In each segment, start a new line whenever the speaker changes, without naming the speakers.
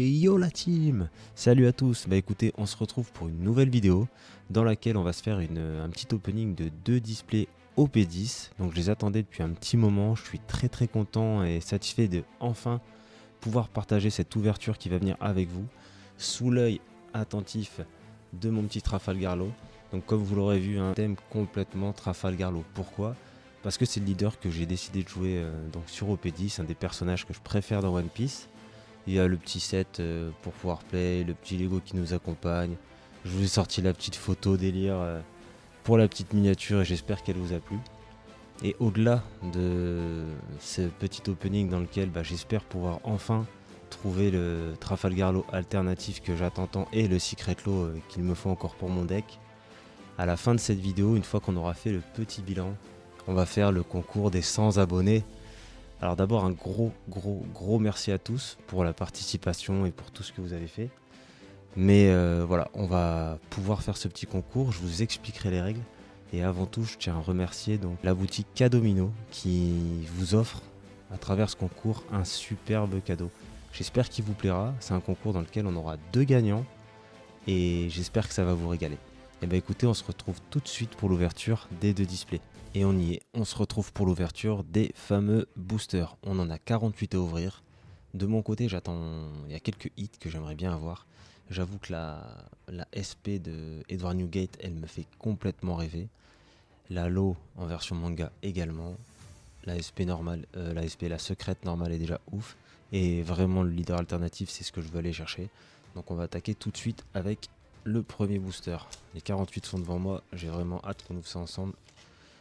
Et yo la team! Salut à tous! Bah écoutez, on se retrouve pour une nouvelle vidéo dans laquelle on va se faire un petit opening de deux displays OP10. Donc je les attendais depuis un petit moment, je suis très content et satisfait de enfin pouvoir partager cette ouverture qui va venir avec vous, sous l'œil attentif de mon petit Trafalgarlo. Donc comme vous l'aurez vu, un thème complètement Trafalgarlo. Pourquoi? Parce que c'est le leader que j'ai décidé de jouer donc sur OP10, un des personnages que je préfère dans One Piece. Il y a le petit set pour pouvoir play, le petit Lego qui nous accompagne. Je vous ai sorti la petite photo délire pour la petite miniature et j'espère qu'elle vous a plu. Et au-delà de ce petit opening dans lequel j'espère pouvoir enfin trouver le Trafalgarlo alternatif que j'attends tant et le Secret Law qu'il me faut encore pour mon deck, à la fin de cette vidéo, une fois qu'on aura fait le petit bilan, on va faire le concours des 100 abonnés. Alors d'abord un gros merci à tous pour la participation et pour tout ce que vous avez fait. Mais voilà, on va pouvoir faire ce petit concours, je vous expliquerai les règles. Et avant tout, je tiens à remercier donc la boutique Cadomino qui vous offre à travers ce concours un superbe cadeau. J'espère qu'il vous plaira, c'est un concours dans lequel on aura deux gagnants et j'espère que ça va vous régaler. Et bah écoutez, on se retrouve tout de suite pour l'ouverture des deux displays. Et on y est, on se retrouve pour l'ouverture des fameux boosters. On en a 48 à ouvrir. De mon côté, il y a quelques hits que j'aimerais bien avoir. J'avoue que la SP de Edward Newgate, elle me fait complètement rêver. La Low en version manga également. La SP normale, la secrète normale est déjà ouf. Et vraiment le leader alternatif, c'est ce que je veux aller chercher. Donc on va attaquer tout de suite avec le premier booster. Les 48 sont devant moi, j'ai vraiment hâte qu'on ouvre ça ensemble.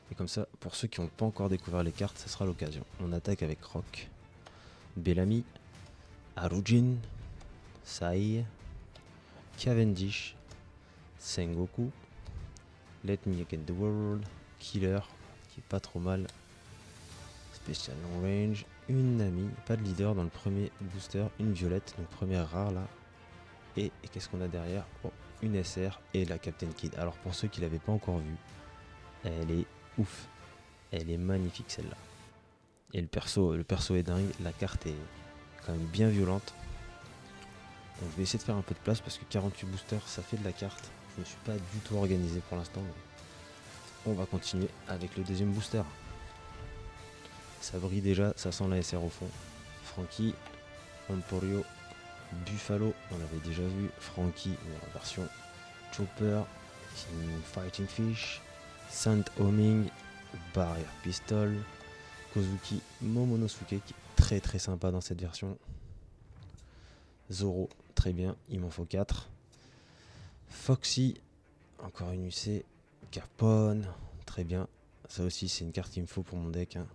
Et comme ça, pour ceux qui n'ont pas encore découvert les cartes, ce sera l'occasion. On attaque avec Rock, Bellamy, Arujin, Sai, Cavendish, Sengoku, Let Me Again the World, Killer, qui est pas trop mal, Special Long Range, une Nami, pas de leader dans le premier booster, une violette, donc première rare là. Et qu'est-ce qu'on a derrière? Oh, une SR et la Captain Kid. Alors pour ceux qui l'avaient pas encore vue, elle est ouf. Elle est magnifique celle-là. Et le perso est dingue, la carte est quand même bien violente. Donc je vais essayer de faire un peu de place parce que 48 boosters ça fait de la carte. Je ne me suis pas du tout organisé pour l'instant. On va continuer avec le deuxième booster. Ça brille déjà, ça sent la SR au fond. Frankie, Emporio, Buffalo, on l'avait déjà vu. Frankie, mais en version Chopper, Fighting Fish, Saint Homing, Barrier Pistol, Kozuki Momonosuke qui est très sympa dans cette version. Zoro, très bien, il m'en faut 4. Foxy, encore une UC. Capone, très bien. Ça aussi c'est une carte qu'il me faut pour mon deck. Hein.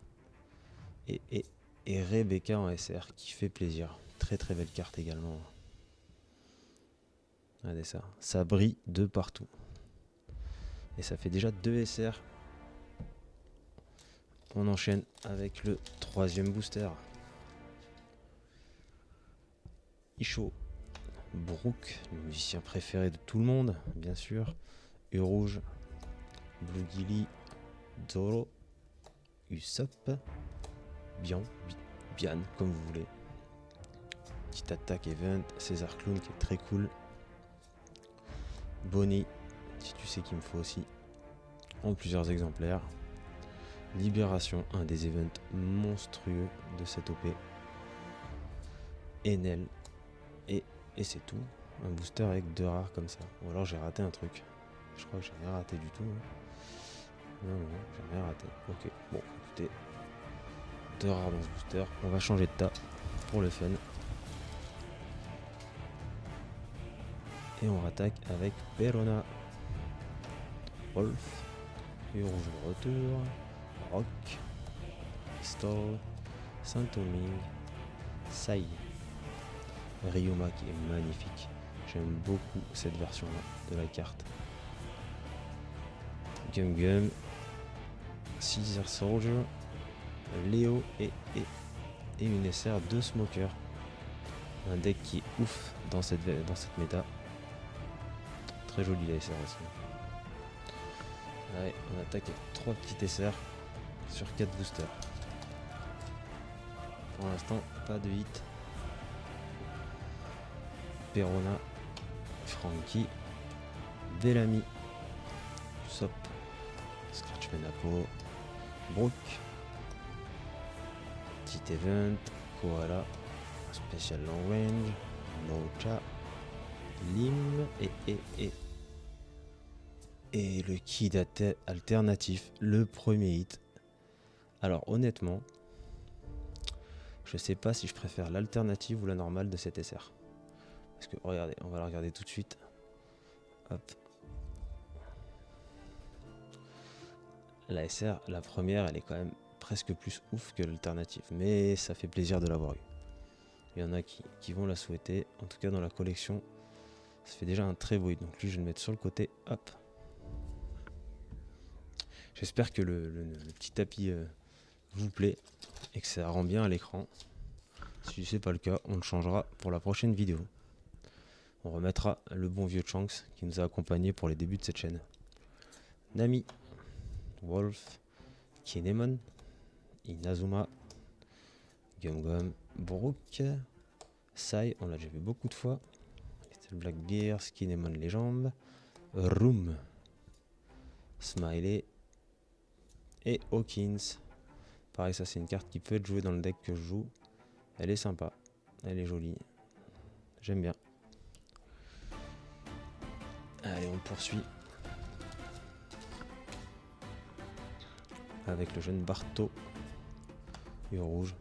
Et Rebecca en SR qui fait plaisir. Très belle carte également. Regardez ça, ça brille de partout. Et ça fait déjà 2 SR. On enchaîne avec le troisième booster. Isho, Brook, le musicien préféré de tout le monde, bien sûr. Rouge, Blue Gilly, Zoro, Usopp, Bian, comme vous voulez. Petite attaque event, César Clown qui est très cool. Bonnie, si tu sais qu'il me faut aussi, en plusieurs exemplaires. Libération, un des events monstrueux de cette OP. Enel, et c'est tout. Un booster avec 2 rares comme ça. Ou alors j'ai raté un truc. Je crois que j'ai rien raté du tout. Hein. Non, j'ai rien raté. Ok, bon, écoutez. 2 rares dans ce booster. On va changer de tas pour le fun. Et on attaque avec Perona. Wolf. Et rouge de retour. Rock. Pistol. Saint-Oming. Sai. Ryoma qui est magnifique. J'aime beaucoup cette version là de la carte. Gum, Caesar Soldier, Léo et une SR de Smoker. Un deck qui est ouf dans cette méta. Très joli la SR aussi. Allez, on attaque avec 3 petites SR sur 4 boosters. Pour l'instant, pas de hit. Perona, Frankie, Bellamy, Sop, Scratch Menapo, Brook, Petit Event, Koala, Special Long Range, Mocha, Lim et le kid alternatif, le premier hit. Alors honnêtement, je sais pas si je préfère l'alternative ou la normale de cette SR. Parce que regardez, on va la regarder tout de suite. Hop. La SR, la première, elle est quand même presque plus ouf que l'alternative. Mais ça fait plaisir de l'avoir eu. Il y en a qui vont la souhaiter. En tout cas dans la collection, ça fait déjà un très beau hit. Donc lui je vais le mettre sur le côté. Hop. J'espère que le petit tapis vous plaît et que ça rend bien à l'écran. Si c'est pas le cas, on le changera pour la prochaine vidéo. On remettra le bon vieux Shanks qui nous a accompagnés pour les débuts de cette chaîne. Nami, Wolf, Kinemon, Inazuma, Gum, Brook, Sai, on l'a déjà vu beaucoup de fois. Little Blackbeard, Kinemon les jambes, Room, Smiley et Hawkins. Pareil, ça c'est une carte qui peut être jouée dans le deck que je joue. Elle est sympa, elle est jolie, j'aime bien. Allez, on poursuit avec le jeune Barto, yeux rouge,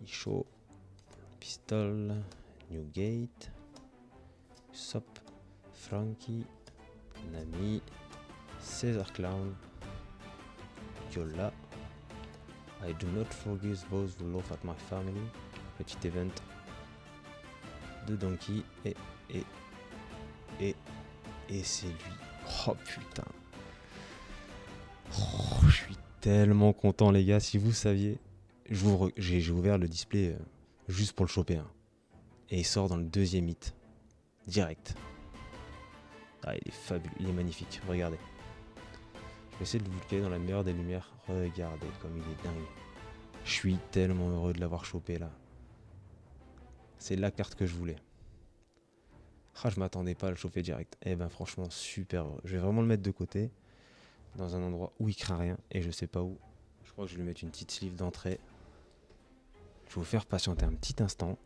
Isho, Pistol, Newgate, Sop, Frankie, Nami, Caesar Clown, Yola, I do not forgive those who laugh at my family, petit event de Donkey et c'est lui. Oh putain. Oh, je suis tellement content les gars, si vous saviez. J'ai ouvert le display juste pour le choper. Hein. Et il sort dans le deuxième hit. Direct. Ah, il est fabuleux, il est magnifique, regardez. Je vais essayer de vous le caler dans la meilleure des lumières. Regardez comme il est dingue. Je suis tellement heureux de l'avoir chopé là. C'est la carte que je voulais. Ah, je m'attendais pas à le choper direct. Eh ben franchement, super heureux. Je vais vraiment le mettre de côté. Dans un endroit où il craint rien. Et je sais pas où. Je crois que je vais lui mettre une petite sleeve d'entrée. Je vais vous faire patienter un petit instant.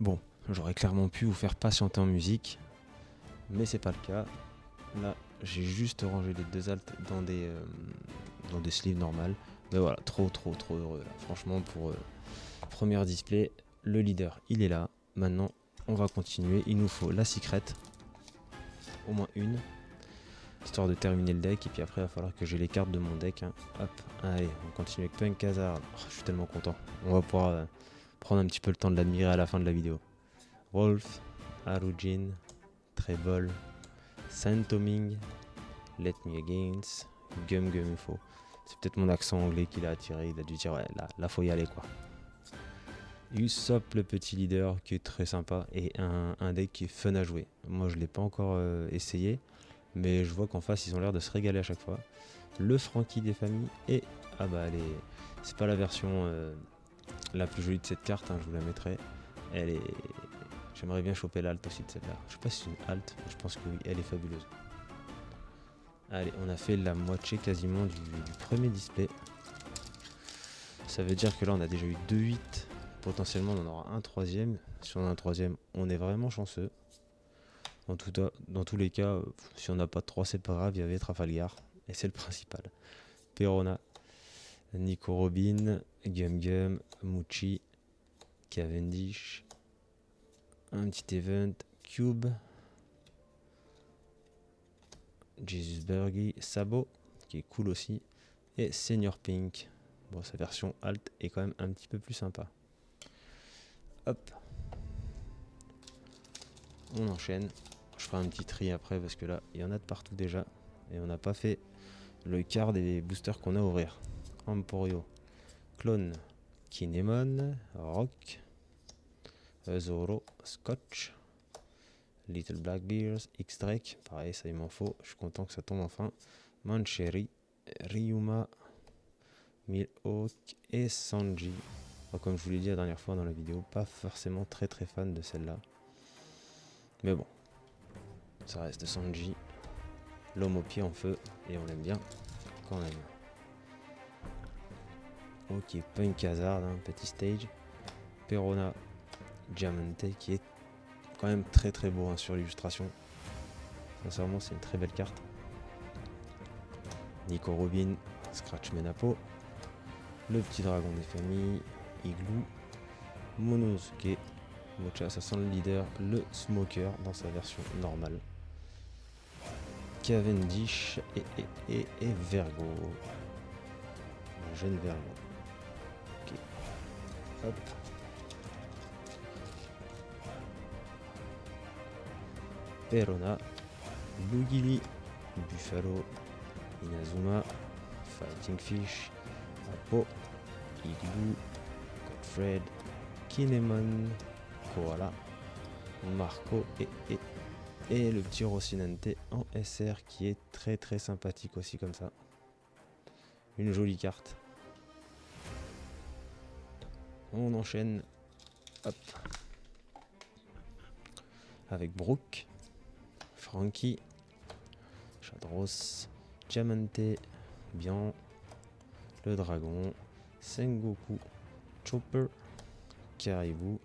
Bon, j'aurais clairement pu vous faire patienter en musique. Mais c'est pas le cas. Là, j'ai juste rangé les deux alts dans des sleeves normales. Mais voilà, trop heureux là. Franchement, pour premier display, le leader, il est là. Maintenant, on va continuer. Il nous faut la secret. Au moins une. Histoire de terminer le deck. Et puis après, il va falloir que j'ai les cartes de mon deck. Hein. Hop, allez, on continue avec Punk Hazard. Oh, je suis tellement content. On va pouvoir prendre un petit peu le temps de l'admirer à la fin de la vidéo. Wolf, Arujin, Treble, Santoming, Let Me Against, Gum Info. C'est peut-être mon accent anglais qui l'a attiré. Il a dû dire, ouais, là faut y aller quoi. Usopp, le petit leader qui est très sympa et un deck qui est fun à jouer. Moi je l'ai pas encore essayé, mais je vois qu'en face ils ont l'air de se régaler à chaque fois. Le Frankie des familles et ah bah c'est pas la version la plus jolie de cette carte, hein, je vous la mettrai. Elle est, j'aimerais bien choper l'alt aussi de celle-là. Je sais pas si c'est une alt, mais je pense que oui, elle est fabuleuse. Allez, on a fait la moitié quasiment du premier display. Ça veut dire que là on a déjà eu 2 hits. Potentiellement on en aura un troisième. Si on a un troisième, on est vraiment chanceux. Dans tous les cas, si on n'a pas de 3, c'est pas grave, il y avait Trafalgar. Et c'est le principal. Perona, Nico Robin, Gum, Muchi, Cavendish, un petit event, Cube, Jesus Bergy, Sabo, qui est cool aussi, et Senior Pink. Bon, sa version alt est quand même un petit peu plus sympa. Hop. On enchaîne. Je ferai un petit tri après parce que là, il y en a de partout déjà. Et on n'a pas fait le quart des boosters qu'on a à ouvrir. Emporio, Clone, Kinemon, Rock, Zoro, Scotch, Little Blackbeard, X-Drake. Pareil, ça il m'en faut. Je suis content que ça tombe enfin. Mancheri, Ryuma, Milhawk et Sanji. Alors, comme je vous l'ai dit la dernière fois dans la vidéo, pas forcément très fan de celle-là. Mais bon, ça reste Sanji, l'homme au pied en feu, et on l'aime bien quand même. Ok, Punk Hazard, hein, petit stage. Perona Diamante qui est quand même très beau hein, sur l'illustration. Sincèrement, c'est une très belle carte. Nico Robin, Scratch Menapo. Le petit dragon des familles, Igloo. Monosuke. Mocha, ça sent le leader, le Smoker dans sa version normale. Cavendish et Vergo. Un jeune Vergo. Ok. Hop. Perona. Bugili. Buffalo. Inazuma. Fighting Fish. Apo. Igloo. Godfred. Kinemon. Koala. Marco et le petit Rocinante en SR qui est très sympathique aussi comme ça. Une jolie carte. On enchaîne. Hop. Avec Brooke, Frankie, Shadros, Diamante, Bian, le dragon, Sengoku, Chopper, Caribou,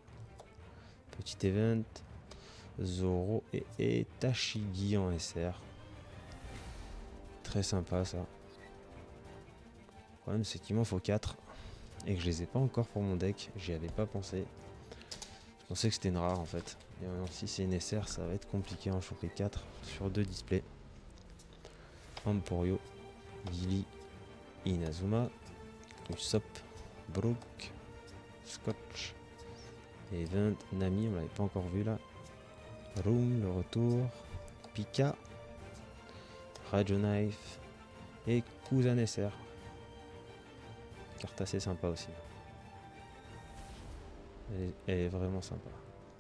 petit event, Zoro et Tashigi en SR. Très sympa ça. Le problème c'est qu'il m'en faut 4 et que je les ai pas encore pour mon deck. J'y avais pas pensé. Je pensais que c'était une rare en fait. Et maintenant, si c'est une SR, ça va être compliqué à en choper 4 sur 2 displays. Emporio, Gilly, Inazuma, Usopp, Brook, Scotch, Event, Nami, on l'avait pas encore vu là. Room, le retour, Pika, Radio Knife et Cousin SR. Carte assez sympa aussi. Elle est vraiment sympa.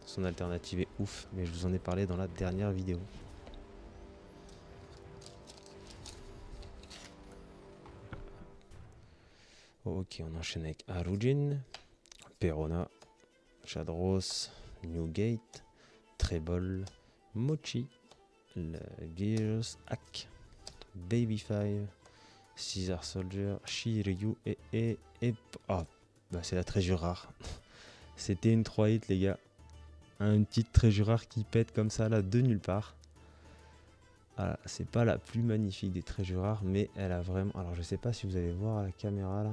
Son alternative est ouf, mais je vous en ai parlé dans la dernière vidéo. Ok, on enchaîne avec Arujin, Perona, Shadros, Newgate, Trebol, Mochi, le Gears Hack, Baby Five, Caesar Soldier, Shiryu et ah, bah c'est la trésure rare. C'était une 3 hits les gars. Une petite trésure rare qui pète comme ça là de nulle part. Voilà, c'est pas la plus magnifique des trésures rares, mais elle a vraiment. Alors je sais pas si vous allez voir à la caméra là.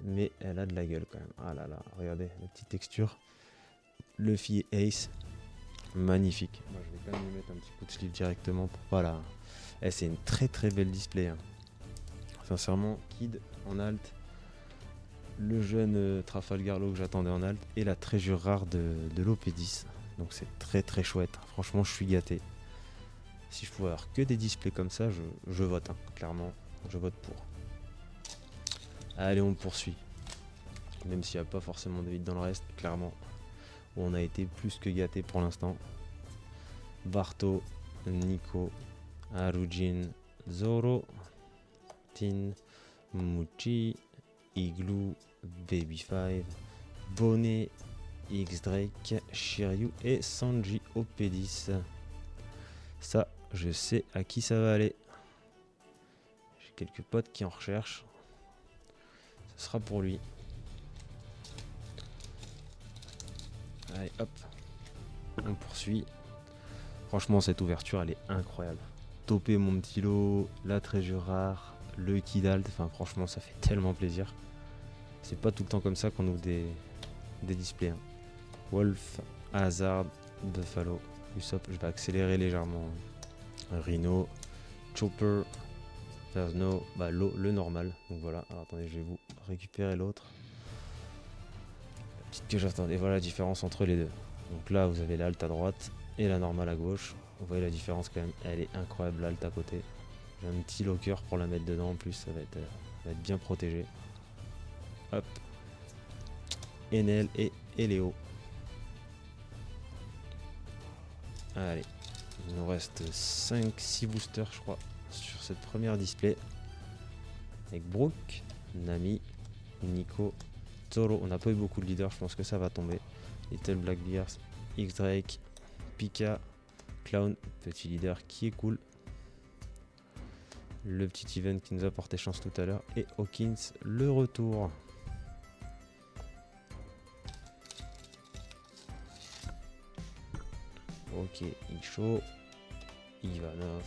Mais elle a de la gueule quand même. Ah là là, regardez la petite texture. Luffy Ace, magnifique. Moi je vais quand même lui mettre un petit coup de sleeve directement pour pas la. C'est une très belle display. Hein. Sincèrement, Kid en alt, le jeune Trafalgar Law que j'attendais en alt et la trésure rare de l'OP10. Donc c'est très chouette. Franchement, je suis gâté. Si je pouvais avoir que des displays comme ça, je vote. Hein. Clairement, je vote pour. Allez, on poursuit. Même s'il n'y a pas forcément de vide dans le reste, clairement, on a été plus que gâté pour l'instant. Barto, Nico, Arujin, Zoro, Tin, Muchi, Igloo, Baby Five, Bonnet, X-Drake, Shiryu et Sanji OP10. Ça, je sais à qui ça va aller. J'ai quelques potes qui en recherchent. Ce sera pour lui. Allez, hop. On poursuit. Franchement, cette ouverture, elle est incroyable. Toper mon petit lot, la trésure rare, le Kidalt. Enfin, franchement, ça fait tellement plaisir. C'est pas tout le temps comme ça qu'on ouvre des displays. Hein. Wolf, Hazard, Buffalo, Usopp. Je vais accélérer légèrement. Rhino, Chopper, There's bah, le normal. Donc voilà. Alors attendez, je vais vous récupérer l'autre. La petite que j'attendais. Voilà la différence entre les deux. Donc là, vous avez l'alt à droite et la normale à gauche. Vous voyez la différence quand même. Elle est incroyable, l'alt à côté. J'ai un petit locker pour la mettre dedans. En plus, ça va être bien protégé. Hop. Enel et Léo. Allez. Il nous reste 5-6 boosters, je crois, sur cette première display. Avec Brooke, Nami, Nico, Zoro. On n'a pas eu beaucoup de leaders, je pense que ça va tomber. Little Blackbeard, X-Drake, Pika, Clown, petit leader qui est cool. Le petit event qui nous a porté chance tout à l'heure. Et Hawkins, le retour. Ok, Isho, Ivanov,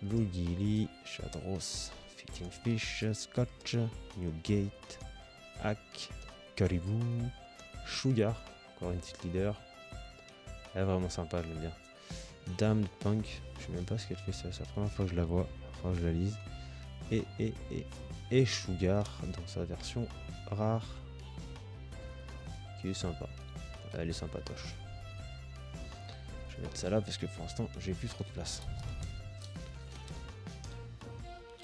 Blue Gilly, Shadros, Fighting Fish, Scotch, Newgate, Hack, Caribou, Sugar, encore une petite leader. Elle est vraiment sympa, je l'aime bien. Damned Punk, je sais même pas ce qu'elle fait, c'est la première fois que je la vois, enfin je la lise. Et Sugar dans sa version rare, qui est sympa. Elle est sympatoche. Je vais mettre ça là parce que pour l'instant j'ai plus trop de place.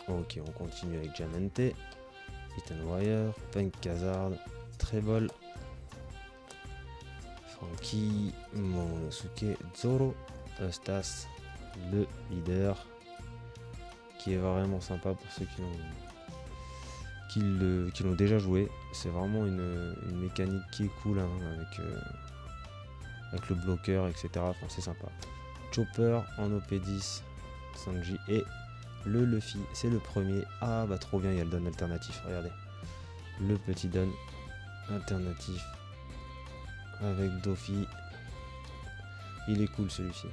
Ok, on continue avec Diamante, Ethan Wire, Punk Hazard, Treble, Frankie, Momonosuke, Zoro, Eustace, le leader, qui est vraiment sympa pour ceux qui l'ont déjà joué. C'est vraiment une mécanique qui est cool hein, avec le bloqueur, etc. Enfin, c'est sympa. Chopper en OP10, Sanji et le Luffy, c'est le premier. Ah bah trop bien, il y a le don alternatif, regardez. Le petit don alternatif avec Doffy. Il est cool celui-ci.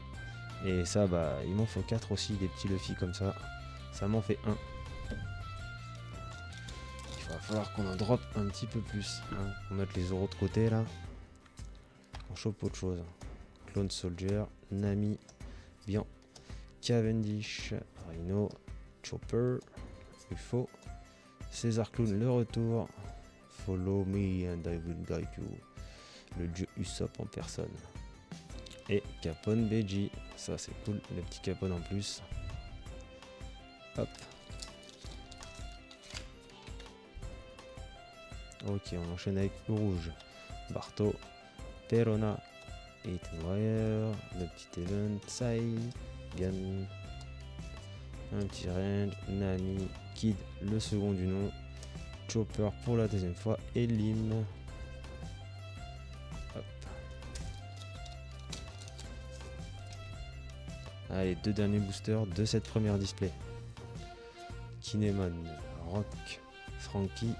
Et ça, bah, il m'en faut 4 aussi, des petits Luffy comme ça. Ça m'en fait 1. Il va falloir qu'on en drop un petit peu plus. Hein. On va mettre les euros de côté là. On chope autre chose. Clone Soldier, Nami, bien. Cavendish, Rhino, Chopper, UFO, César Clown, le retour. Follow me and I will guide you. Le dieu Usopp en personne. Et Capone Beji, ça c'est cool, le petit Capone en plus. Hop. Ok, on enchaîne avec le rouge. Barto, Perona, Ethan Wire, le petit event, Sai, Gan, un petit range, Nami, Kid, le second du nom, Chopper pour la deuxième fois, et Lim. Hop. Allez, 2 derniers boosters de cette première display. Kinemon, Rock, Frankie,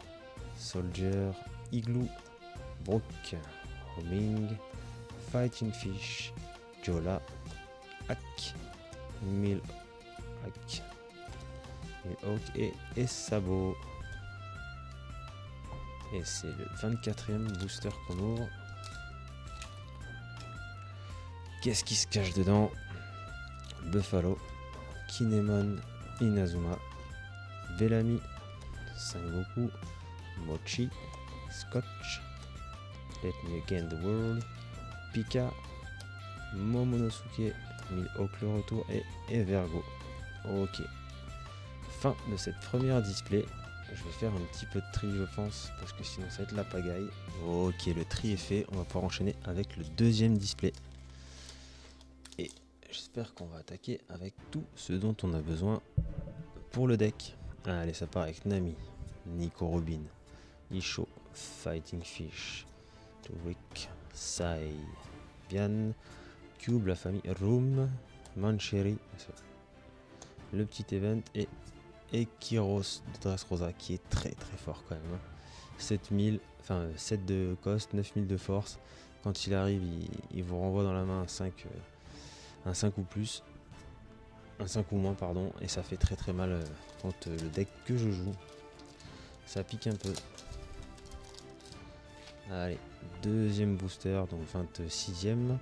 Soldier, Igloo, Brook, Homing, Fighting Fish, Jola, Hack, Milhawk et Sabo. Et c'est le 24e booster qu'on ouvre. Qu'est-ce qui se cache dedans? Buffalo, Kinemon, Inazuma, Bellamy, Sengoku, Mochi, Scotch, Let Me Again the World, Pika, Momonosuke, Milhawk le retour et Evergo. Ok. Fin de cette première display. Je vais faire un petit peu de tri je pense parce que sinon ça va être la pagaille. Ok, le tri est fait. On va pouvoir enchaîner avec le deuxième display. Et j'espère qu'on va attaquer avec tout ce dont on a besoin pour le deck. Allez, ça part avec Nami, Nico Robin, Isho, Fighting Fish, Rick, Sai, Bian, Cube, la famille Room, Mancheri, le petit event et Kyros de Dressrosa qui est très très fort quand même. 7000, enfin 7 de cost, 9000 de force. Quand il arrive, il vous renvoie dans la main un 5 ou plus. Un 5 ou moins, pardon. Et ça fait très très mal quand le deck que je joue. Ça pique un peu. Allez, deuxième booster, donc 26e.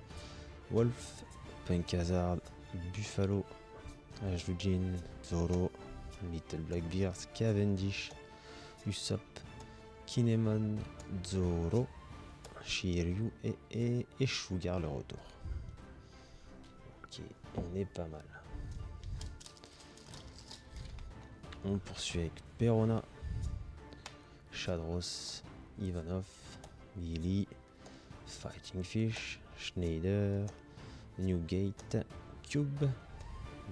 Wolf, Punk Hazard, Buffalo, Ajujin, Zoro, Little Blackbeard, Cavendish, Usopp, Kinemon, Zoro, Shiryu et Sugar le retour. Ok, on est pas mal. On poursuit avec Perona, Shadros, Ivanov, Gilly, Fighting Fish, Schneider, Newgate, Cube,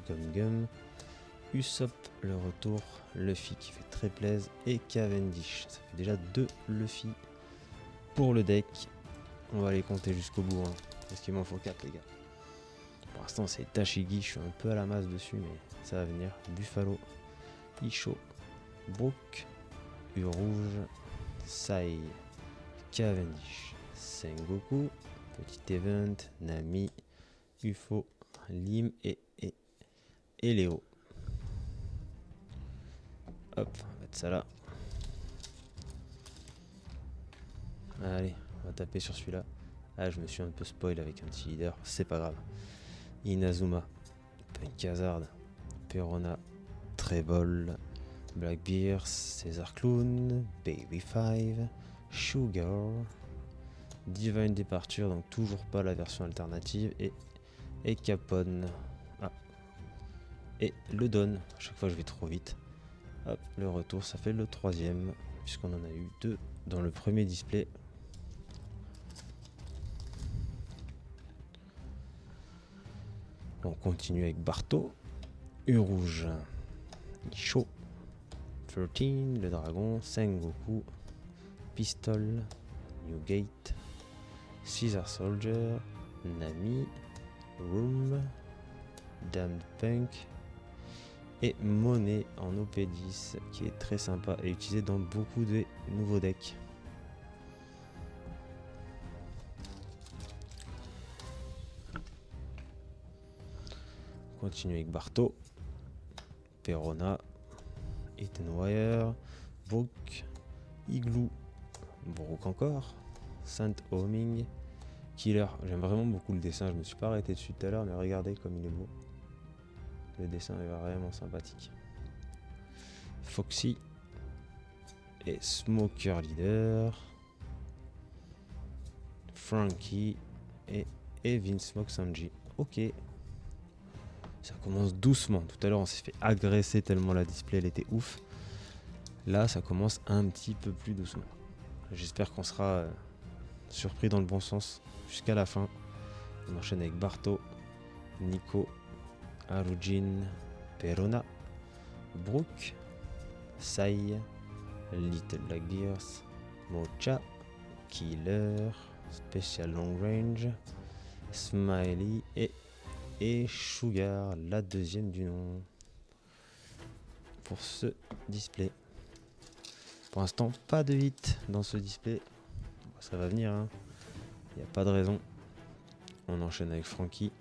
Gum Gum, Usopp le retour, Luffy qui fait très plaisir et Cavendish. Ça fait déjà 2 Luffy pour le deck. On va les compter jusqu'au bout, hein, parce qu'il m'en faut 4 les gars. Pour l'instant c'est Tashigi, je suis un peu à la masse dessus mais ça va venir. Buffalo, Isho, Brook, Rouge, Sai, Cavendish, Sengoku, Petit Event, Nami, Ufo, Lim et Léo. Hop, on va mettre ça là. Allez, on va taper sur celui-là. Ah, je me suis un peu spoil avec un petit leader, c'est pas grave. Inazuma, Punk Hazard, Perona, Trebol, Blackbeard, César Clown, Baby 5, Sugar, Divine Departure, donc toujours pas la version alternative, et Capone. Ah. Et le Don, à chaque fois je vais trop vite. Hop, le retour, ça fait le 3e, puisqu'on en a eu 2 dans le premier display. On continue avec Barto, U-Rouge, Isho, 13, le dragon, Sengoku, Pistol, Newgate, Caesar Soldier, Nami, Room, Damned Punk et Monet en OP10 qui est très sympa et utilisé dans beaucoup de nouveaux decks. On continue avec Barto, Perona, Ethan Wire, Brook, Igloo, Brook encore, Saint Homing, Killer. J'aime vraiment beaucoup le dessin, je me suis pas arrêté dessus tout à l'heure mais regardez comme il est beau. Le dessin est vraiment sympathique. Foxy et Smoker Leader, Frankie et Vince Smoke Sanji. Ok, ça commence doucement. Tout à l'heure on s'est fait agresser tellement la display elle était ouf. Là ça commence un petit peu plus doucement. J'espère qu'on sera surpris dans le bon sens jusqu'à la fin. On enchaîne avec Barto, Nico, Arujin, Perona, Brook, Sai, Little Blackbeard, Mocha, Killer, Special Long Range, Smiley et Sugar, la deuxième du nom pour ce display. Pour l'instant, pas de hit dans ce display. Ça va venir, hein. Il n'y a pas de raison. On enchaîne avec Frankie,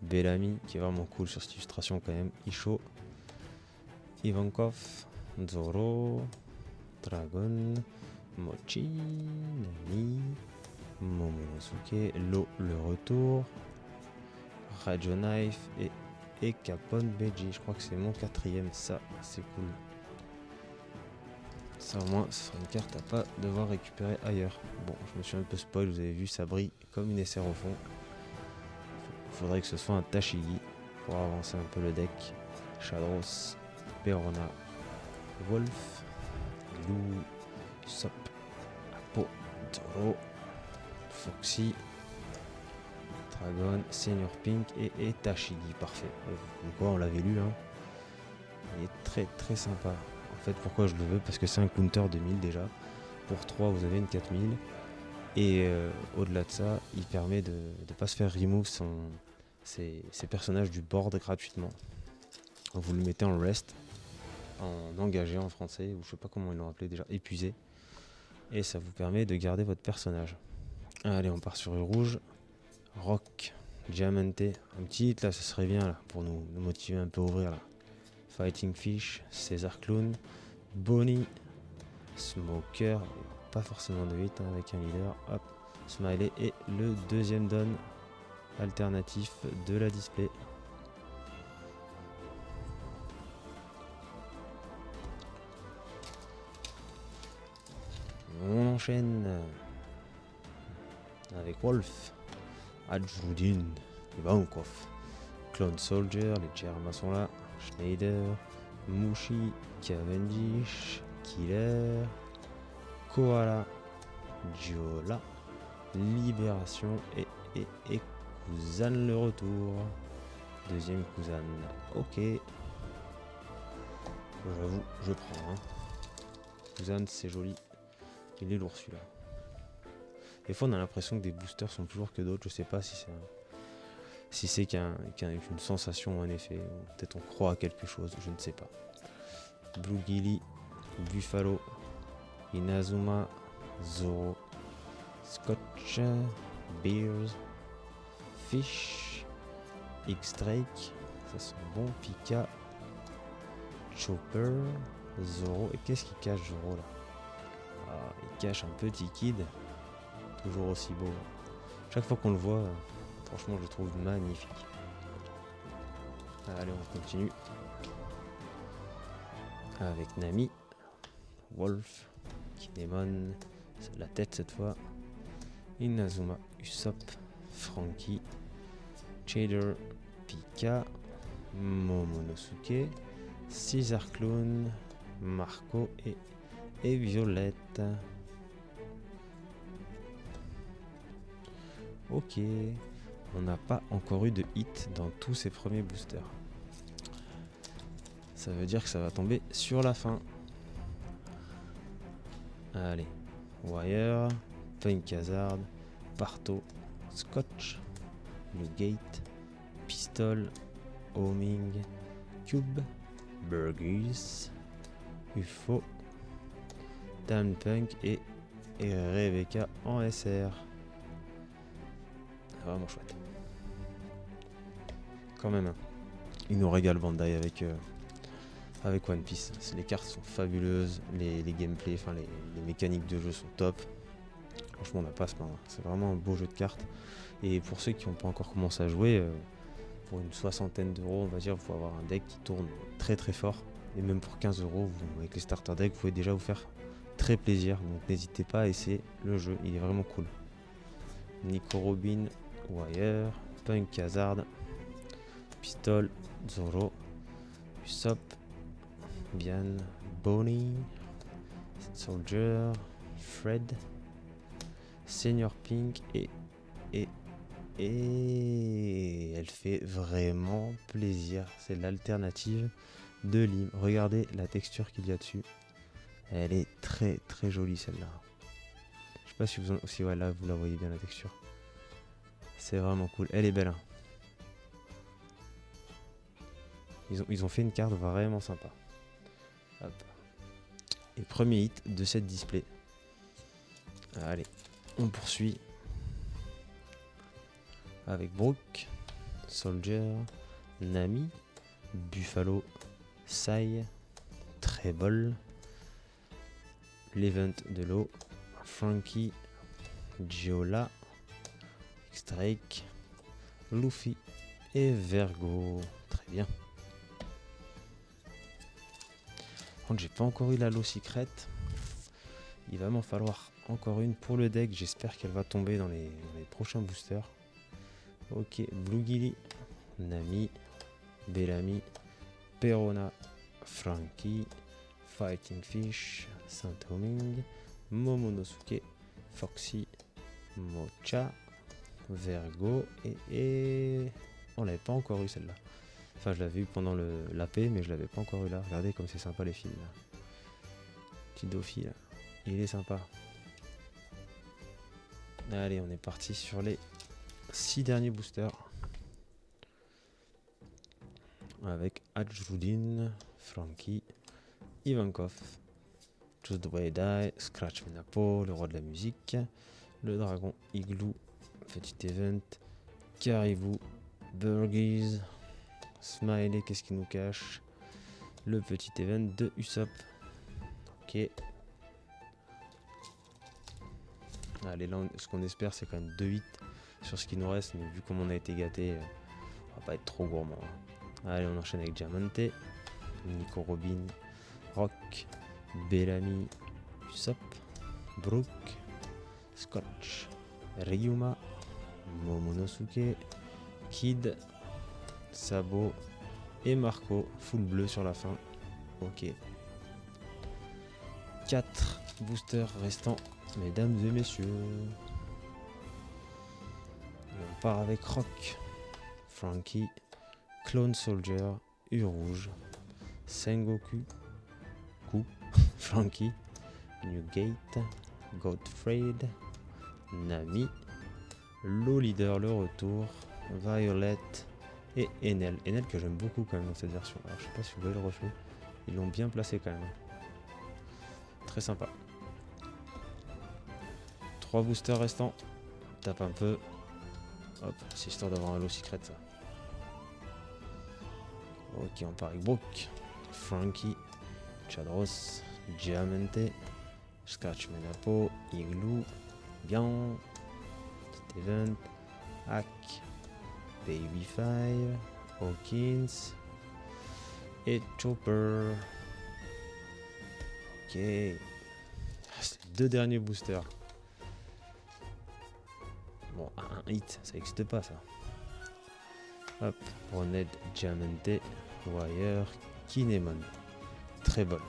Bellamy, qui est vraiment cool sur cette illustration quand même. Isho, Ivankov, Zoro, Dragon, Mochi, Nami, Momonosuke, Lo le retour, Radio Knife et Capone Beji. Je crois que c'est mon 4e, ça c'est cool. Ça au moins ce sera une carte à pas devoir récupérer ailleurs. Bon, je me suis un peu spoil, vous avez vu ça brille comme une SR au fond. Faudrait que ce soit un Tashigi pour avancer un peu le deck. Shadros, Perona, Wolf, Lou, Sop, Apo, Toro, Foxy, Dragon, Senior Pink et Tashigi. Parfait. Donc quoi, on l'avait lu, hein. Il est très très sympa. En fait, pourquoi je le veux? Parce que c'est un counter 2000 déjà. Pour 3, vous avez une 4000. Et au-delà de ça, il permet de ne pas se faire remove ses personnages du board gratuitement. Vous le mettez en rest, en engagé en français, ou je sais pas comment ils l'ont appelé déjà, épuisé. Et ça vous permet de garder votre personnage. Allez, on part sur le rouge. Rock, Diamante, un petit hit là, ça serait bien là, pour nous motiver un peu à ouvrir là. Fighting Fish, César Clown, Bonnie, Smoker, pas forcément de hit hein, avec un leader, hop, Smiley et le deuxième don alternatif de la display. On enchaîne avec Wolf, Adjudin, Ivankov, Clone Soldier, les Germains sont là, Schneider, Mushi, Cavendish, Killer, Koala, Giola, Libération et Kuzan le retour. Deuxième Kuzan, ok. J'avoue, je prends. Hein. Zan, c'est joli. Il est lourd celui-là. Des fois, on a l'impression que des boosters sont plus lourds que d'autres. Je sais pas si c'est qu'une sensation ou un effet. Peut-être on croit à quelque chose, je ne sais pas. Blue Gilly, Buffalo, Inazuma, Zoro, Scotch, Bears, Fish, X-Drake, ça sent bon, Pika, Chopper, Zoro. Et qu'est-ce qu'il cache Zoro là? Ah, il cache un petit kid, toujours aussi beau. Chaque fois qu'on le voit, franchement je le trouve magnifique. Allez, on continue. Avec Nami, Wolf, Kinemon, c'est la tête cette fois, Inazuma, Usopp, Frankie, Shader, Pika, Momonosuke, Caesar Clown, Marco et Violette. Ok, on n'a pas encore eu de hit dans tous ces premiers boosters. Ça veut dire que ça va tomber sur la fin. Allez, Wire, Punk Hazard, Parto, Scotch, Newgate, Pistol, Homing, Cube, Burgers, UFO, Damn Punk et Rebecca en SR. Vraiment chouette. Quand même, hein. Il nous régale Bandai avec One Piece. Les cartes sont fabuleuses, les gameplays, enfin les mécaniques de jeu sont top. Franchement, on n'a pas à se plaindre. C'est vraiment un beau jeu de cartes. Et pour ceux qui n'ont pas encore commencé à jouer, pour une soixantaine d'euros, on va dire, il faut avoir un deck qui tourne très très fort. Et même pour 15 euros, avec les starter decks, vous pouvez déjà vous faire très plaisir. Donc n'hésitez pas à essayer le jeu, il est vraiment cool. Nico Robin, Wire, Punk Hazard, Pistol, Zoro, Usopp, Bian, Bonnie, Soldier, Fred, Senior Pink et elle fait vraiment plaisir. C'est l'alternative de Lim. Regardez la texture qu'il y a dessus. Elle est très très jolie celle-là. Je sais pas si vous là vous la voyez bien la texture. C'est vraiment cool. Elle est belle. Hein. Ils ont fait une carte vraiment sympa. Hop. Et premier hit de cette display. Allez, on poursuit. Avec Brooke, Soldier, Nami, Buffalo, Sai, Treble, l'event de l'eau, Frankie, Giola, X-Drake, Luffy et Vergo. Très bien. Par contre, j'ai pas encore eu la Low Secret. Il va m'en falloir encore une pour le deck. J'espère qu'elle va tomber dans les prochains boosters. Ok, Blue Gilly, Nami, Bellamy, Perona, Frankie, Fighting Fish, Saint Homing, Momonosuke, Foxy, Mocha, Vergo et on l'avait pas encore eu celle-là. Enfin, je l'avais eu pendant l'AP, mais je l'avais pas encore eu là. Regardez comme c'est sympa les fils là. Petit Dofi là. Il est sympa. Allez, on est parti sur les 6 derniers boosters. Avec Ajrudin, Frankie, Ivankov, Just the Way I Die, Scratch Menapo, le roi de la musique, le dragon Igloo, petit event, Caribou, Burgies, Smiley, qu'est-ce qu'il nous cache, le petit event de Usopp. Ok. Allez, là, ce qu'on espère, c'est quand même 2 hits sur ce qui nous reste, mais vu comme on a été gâté, on va pas être trop gourmand. Allez, on enchaîne avec Diamante, Nico Robin, Rock, Bellamy, Usopp, Brooke, Scotch, Ryuma, Momonosuke, Kid, Sabo et Marco, full bleu sur la fin. Ok. 4 boosters restants, mesdames et messieurs. Et on part avec Rock, Frankie, Clone Soldier, U Rouge, Sengoku, Frankie, Newgate, Godfred, Nami, Low Leader le retour, Violet et Enel. Enel que j'aime beaucoup quand même dans cette version. Alors je sais pas si vous voyez le reflet, ils l'ont bien placé quand même. Très sympa. 3 boosters restants. Tape un peu. Hop, c'est histoire d'avoir un lot secret ça. Ok, on part avec Brooke, Frankie, Chadros, Diamante, Scratch Menapo, Igloo, Bian, Steven, Hack, Babyfire, Hawkins et Chopper. Ok. C'est les 2 derniers boosters. Bon, un hit, ça n'existe pas ça. Hop, Roned, Diamante, Wire, Kinemon, Treble,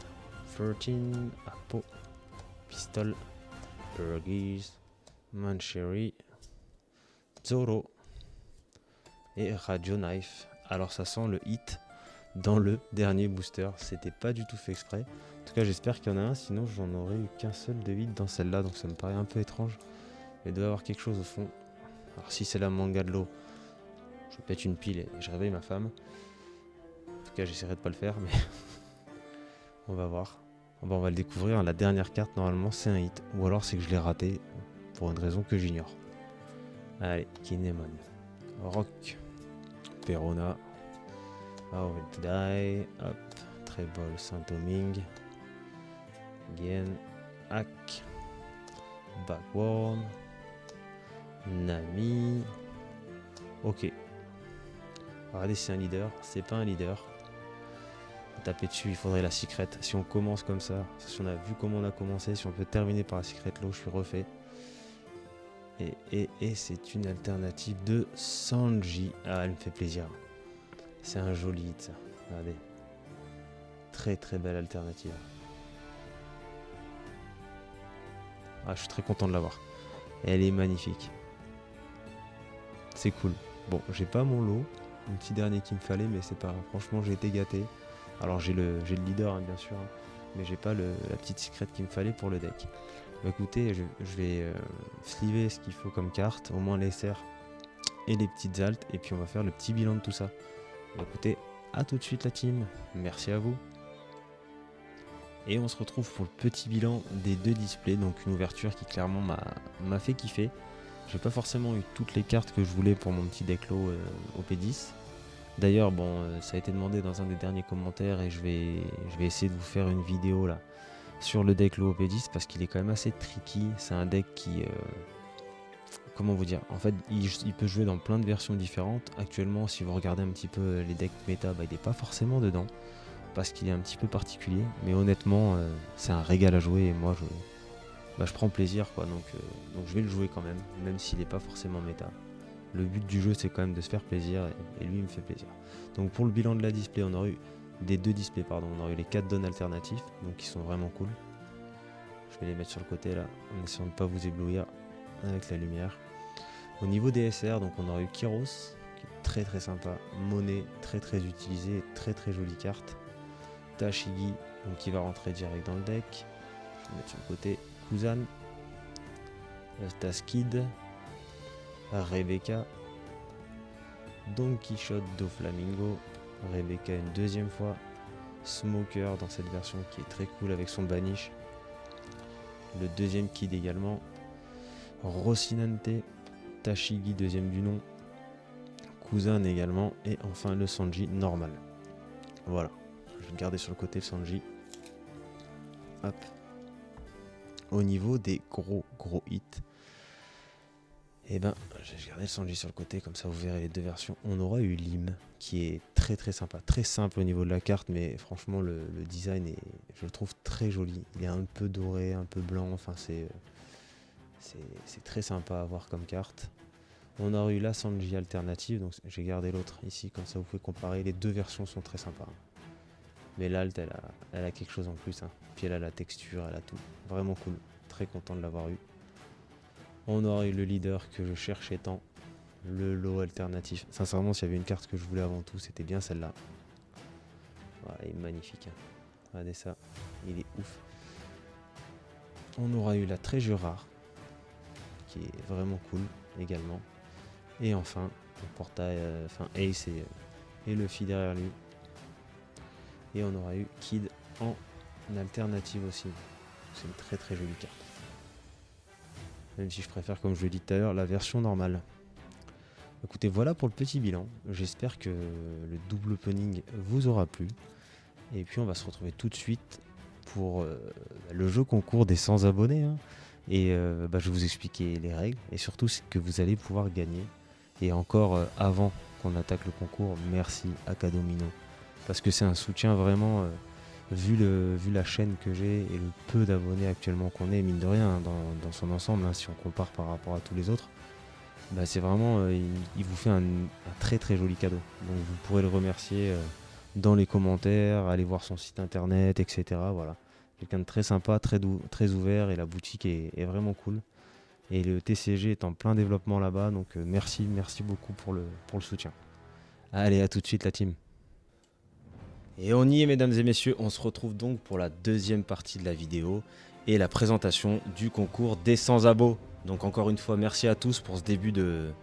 13, Apo, Pistol, Burgess, Mancherry, Zoro et Radio Knife. Alors ça sent le hit dans le dernier booster. C'était pas du tout fait exprès. En tout cas, j'espère qu'il y en a un, sinon j'en aurais eu qu'un seul de hit dans celle-là, donc ça me paraît un peu étrange. Il doit y avoir quelque chose au fond. Alors si c'est la manga de l'eau, je pète une pile et je réveille ma femme. En tout cas, j'essaierai de pas le faire, mais on va voir. Bon, on va le découvrir. La dernière carte, normalement, c'est un hit. Ou alors, c'est que je l'ai raté pour une raison que j'ignore. Allez, Kinemon. Rock. Perona. How Will To Die. Hop. Treble Saint-Oming. Gien. Hack. Backworm. Nami. Ok. Regardez, c'est un leader. C'est pas un leader. Taper dessus, il faudrait la secret. Si on commence comme ça, si on a vu comment on a commencé, si on peut terminer par la secret low, je suis refait. Et c'est une alternative de Sanji. Ah, elle me fait plaisir. C'est un joli hit ça. Regardez. Très très belle alternative. Ah, je suis très content de l'avoir. Elle est magnifique. C'est cool. Bon, j'ai pas mon lot. Un petit dernier qu'il me fallait, mais c'est pas grave. Franchement, j'ai été gâté. Alors j'ai le leader hein, bien sûr, hein, mais j'ai pas la petite secrète qu'il me fallait pour le deck. Bah, écoutez, je vais sliver ce qu'il faut comme carte, au moins les serres et les petites altes, et puis on va faire le petit bilan de tout ça. Bah, écoutez, à tout de suite la team, merci à vous. Et on se retrouve pour le petit bilan des 2 displays, donc une ouverture qui clairement m'a fait kiffer. J'ai pas forcément eu toutes les cartes que je voulais pour mon petit deck low au P10. D'ailleurs, bon, ça a été demandé dans un des derniers commentaires et je vais essayer de vous faire une vidéo là sur le deck low P10 parce qu'il est quand même assez tricky. C'est un deck qui, comment vous dire, en fait, il peut jouer dans plein de versions différentes. Actuellement, si vous regardez un petit peu les decks méta, bah, il n'est pas forcément dedans parce qu'il est un petit peu particulier. Mais honnêtement, c'est un régal à jouer et moi, je prends plaisir quoi. Donc je vais le jouer quand même s'il n'est pas forcément méta. Le but du jeu c'est quand même de se faire plaisir et lui il me fait plaisir. Donc pour le bilan de la display, on aurait eu des 2 displays pardon, on aurait eu les 4 dons alternatifs, donc qui sont vraiment cool. Je vais les mettre sur le côté là, en essayant de ne pas vous éblouir avec la lumière. Au niveau des SR, donc on aurait eu Kyros, qui est très très sympa, Monet, très très utilisé, très très jolie carte. Tashigi, donc qui va rentrer direct dans le deck. Je vais mettre sur le côté. Kuzan, Taskid, Rebecca, Don Quichotte do Flamingo, Rebecca une deuxième fois, Smoker dans cette version qui est très cool avec son banish, le deuxième kid également, Rocinante, Tashigi deuxième du nom, Kuzan également, et enfin le Sanji normal. Voilà, je vais le garder sur le côté le Sanji. Hop. Au niveau des gros hits, et ben, j'ai gardé le Sanji sur le côté, comme ça vous verrez les 2 versions. On aura eu Lim, qui est très très sympa, très simple au niveau de la carte, mais franchement le design est, je le trouve très joli. Il est un peu doré, un peu blanc, enfin c'est très sympa à voir comme carte. On aura eu la Sanji alternative, donc j'ai gardé l'autre ici, comme ça vous pouvez comparer. Les 2 versions sont très sympas. Mais l'alt, elle a quelque chose en plus, hein. Puis elle a la texture, elle a tout. Vraiment cool, très content de l'avoir eu. On aurait eu le leader que je cherchais tant, le lot alternatif. Sincèrement, s'il y avait une carte que je voulais avant tout, c'était bien celle-là. Voilà, il est magnifique. Hein. Regardez ça, il est ouf. On aura eu la Treasure rare, qui est vraiment cool également. Et enfin, le portail, Ace et Luffy derrière lui. Et on aura eu Kid en alternative aussi. C'est une très très jolie carte. Même si je préfère, comme je l'ai dit tout à l'heure, la version normale. Écoutez, voilà pour le petit bilan. J'espère que le double opening vous aura plu. Et puis on va se retrouver tout de suite pour le jeu concours des 100 abonnés. Hein. Et je vais vous expliquer les règles et surtout ce que vous allez pouvoir gagner. Et encore avant qu'on attaque le concours, merci à Cadomino. Parce que c'est un soutien vraiment, vu la chaîne que j'ai et le peu d'abonnés actuellement qu'on est, mine de rien, hein, dans son ensemble, hein, si on compare par rapport à tous les autres, bah, c'est vraiment, il vous fait un très très joli cadeau. Donc vous pourrez le remercier dans les commentaires, aller voir son site internet, etc. Voilà. Quelqu'un de très sympa, très ouvert et la boutique est vraiment cool. Et le TCG est en plein développement là-bas, donc merci beaucoup pour le soutien. Allez, à tout de suite la team. Et on y est mesdames et messieurs, on se retrouve donc pour la deuxième partie de la vidéo et la présentation du concours des 100 abos. Donc encore une fois, merci à tous pour ce début de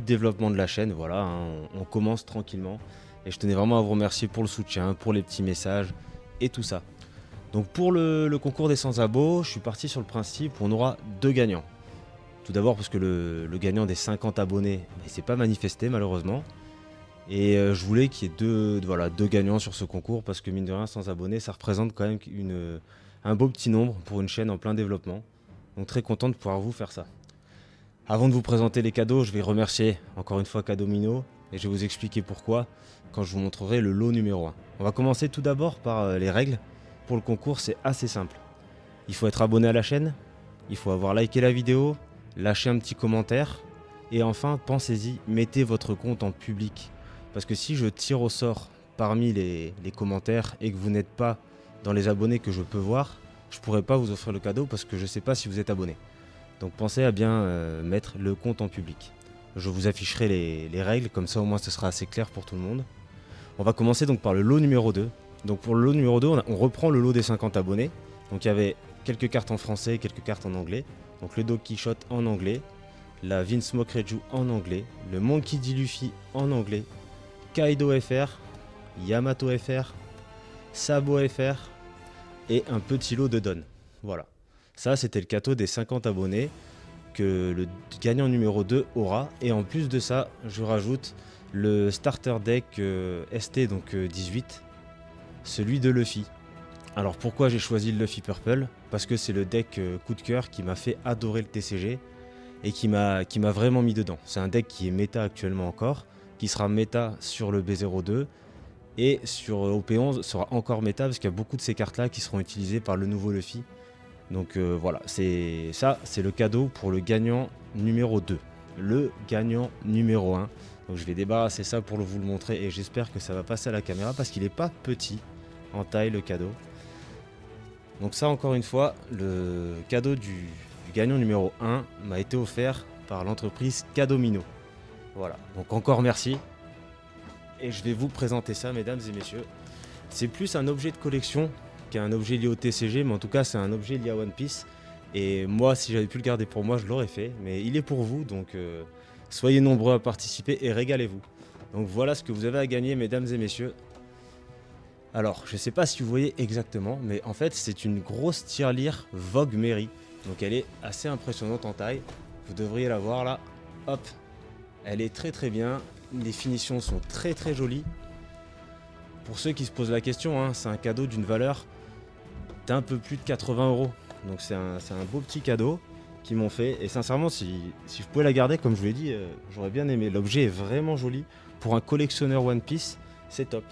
développement de la chaîne. Voilà, hein, on commence tranquillement. Et je tenais vraiment à vous remercier pour le soutien, pour les petits messages et tout ça. Donc pour le concours des 100 abos, je suis parti sur le principe où on aura deux gagnants. Tout d'abord parce que le gagnant des 50 abonnés ne s'est pas manifesté malheureusement. Et je voulais qu'il y ait deux gagnants sur ce concours parce que mine de rien, 100 abonnés, ça représente quand même un beau petit nombre pour une chaîne en plein développement. Donc très content de pouvoir vous faire ça. Avant de vous présenter les cadeaux, je vais remercier encore une fois Cadomino et je vais vous expliquer pourquoi quand je vous montrerai le lot numéro 1. On va commencer tout d'abord par les règles. Pour le concours, c'est assez simple. Il faut être abonné à la chaîne, il faut avoir liké la vidéo, lâcher un petit commentaire et enfin, pensez-y, mettez votre compte en public. Parce que si je tire au sort parmi les commentaires et que vous n'êtes pas dans les abonnés que je peux voir, je ne pourrai pas vous offrir le cadeau parce que je ne sais pas si vous êtes abonné. Donc pensez à bien mettre le compte en public. Je vous afficherai les règles, comme ça au moins ce sera assez clair pour tout le monde. On va commencer donc par le lot numéro 2. Donc pour le lot numéro 2, on reprend le lot des 50 abonnés. Donc il y avait quelques cartes en français, quelques cartes en anglais. Donc le Don Quichotte en anglais, la Vinsmoke Reiju en anglais, le Monkey D. Luffy en anglais, Kaido FR, Yamato FR, Sabo FR et un petit lot de Don. Voilà. Ça, c'était le cadeau des 50 abonnés que le gagnant numéro 2 aura. Et en plus de ça, je rajoute le starter deck ST, donc 18, celui de Luffy. Alors pourquoi j'ai choisi le Luffy Purple? Parce que c'est le deck coup de cœur qui m'a fait adorer le TCG et qui m'a vraiment mis dedans. C'est un deck qui est méta actuellement encore, qui sera méta sur le B02 et sur OP11 sera encore méta parce qu'il y a beaucoup de ces cartes là qui seront utilisées par le nouveau Luffy. Donc voilà, c'est le cadeau pour le gagnant numéro 2. Le gagnant numéro 1. Donc je vais débarrasser ça pour vous le montrer et j'espère que ça va passer à la caméra parce qu'il n'est pas petit en taille le cadeau. Donc ça encore une fois, le cadeau du gagnant numéro 1 m'a été offert par l'entreprise Cadomino. Voilà, donc encore merci. Et je vais vous présenter ça mesdames et messieurs. C'est plus un objet de collection qu'un objet lié au TCG, mais en tout cas c'est un objet lié à One Piece. Et moi si j'avais pu le garder pour moi je l'aurais fait, mais il est pour vous, donc soyez nombreux à participer et régalez-vous. Donc voilà ce que vous avez à gagner mesdames et messieurs. Alors je sais pas si vous voyez exactement, mais en fait c'est une grosse tirelire Vogue Mary. Donc elle est assez impressionnante en taille, vous devriez la voir là, hop. Elle est très très bien, les finitions sont très très jolies. Pour ceux qui se posent la question, hein, c'est un cadeau d'une valeur d'un peu plus de 80 €. Donc c'est un beau petit cadeau qu'ils m'ont fait. Et sincèrement, si je pouvais la garder, comme je vous l'ai dit, j'aurais bien aimé. L'objet est vraiment joli. Pour un collectionneur One Piece, c'est top.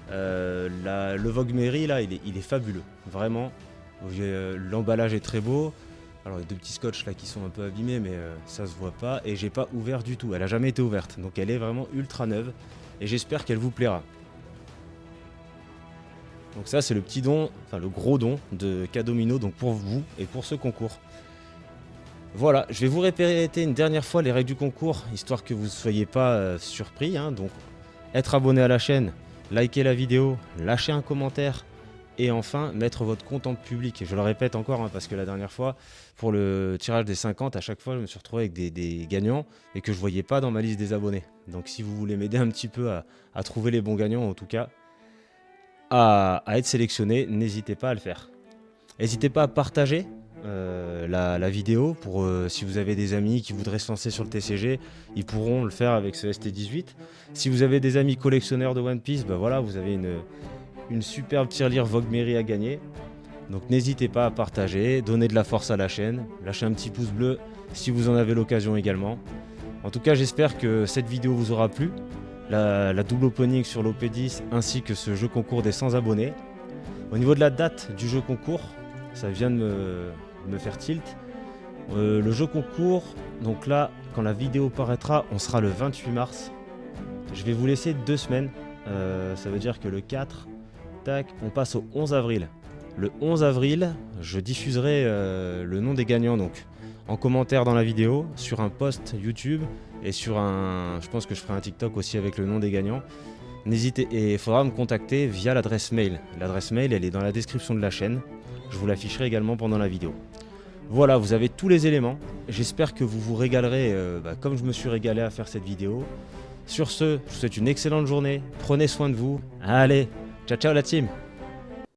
Le Vogue Mary, là, il est fabuleux. Vraiment. L'emballage est très beau. Alors, il y a deux petits scotch là qui sont un peu abîmés, mais ça se voit pas. Et j'ai pas ouvert du tout. Elle a jamais été ouverte. Donc elle est vraiment ultra neuve. Et j'espère qu'elle vous plaira. Donc ça c'est le petit don, enfin le gros don de Cadomino, donc pour vous et pour ce concours. Voilà, je vais vous répéter une dernière fois les règles du concours, histoire que vous ne soyez pas surpris. Hein. Donc être abonné à la chaîne, liker la vidéo, lâcher un commentaire, Et enfin, mettre votre compte en public. Je le répète encore, hein, parce que la dernière fois, pour le tirage des 50, à chaque fois, je me suis retrouvé avec des gagnants et que je ne voyais pas dans ma liste des abonnés. Donc si vous voulez m'aider un petit peu à trouver les bons gagnants, en tout cas, à être sélectionné, n'hésitez pas à le faire. N'hésitez pas à partager la vidéo pour si vous avez des amis qui voudraient se lancer sur le TCG, ils pourront le faire avec ce ST18. Si vous avez des amis collectionneurs de One Piece, bah voilà, vous avez une superbe tirelire Vogue Mary à gagner. Donc n'hésitez pas à partager, donner de la force à la chaîne, lâchez un petit pouce bleu si vous en avez l'occasion également. En tout cas, j'espère que cette vidéo vous aura plu, la double opening sur l'OP10 ainsi que ce jeu concours des 100 abonnés. Au niveau de la date du jeu concours, ça vient de me faire tilt. Le jeu concours, donc là, quand la vidéo paraîtra, on sera le 28 mars. Je vais vous laisser 2 semaines. Ça veut dire que le 4, tac, on passe au 11 avril. Le 11 avril, je diffuserai le nom des gagnants donc en commentaire dans la vidéo, sur un post YouTube et sur un... Je pense que je ferai un TikTok aussi avec le nom des gagnants. N'hésitez, et il faudra me contacter via l'adresse mail. L'adresse mail, elle est dans la description de la chaîne. Je vous l'afficherai également pendant la vidéo. Voilà, vous avez tous les éléments. J'espère que vous vous régalerez comme je me suis régalé à faire cette vidéo. Sur ce, je vous souhaite une excellente journée. Prenez soin de vous. Allez, ciao ciao la team!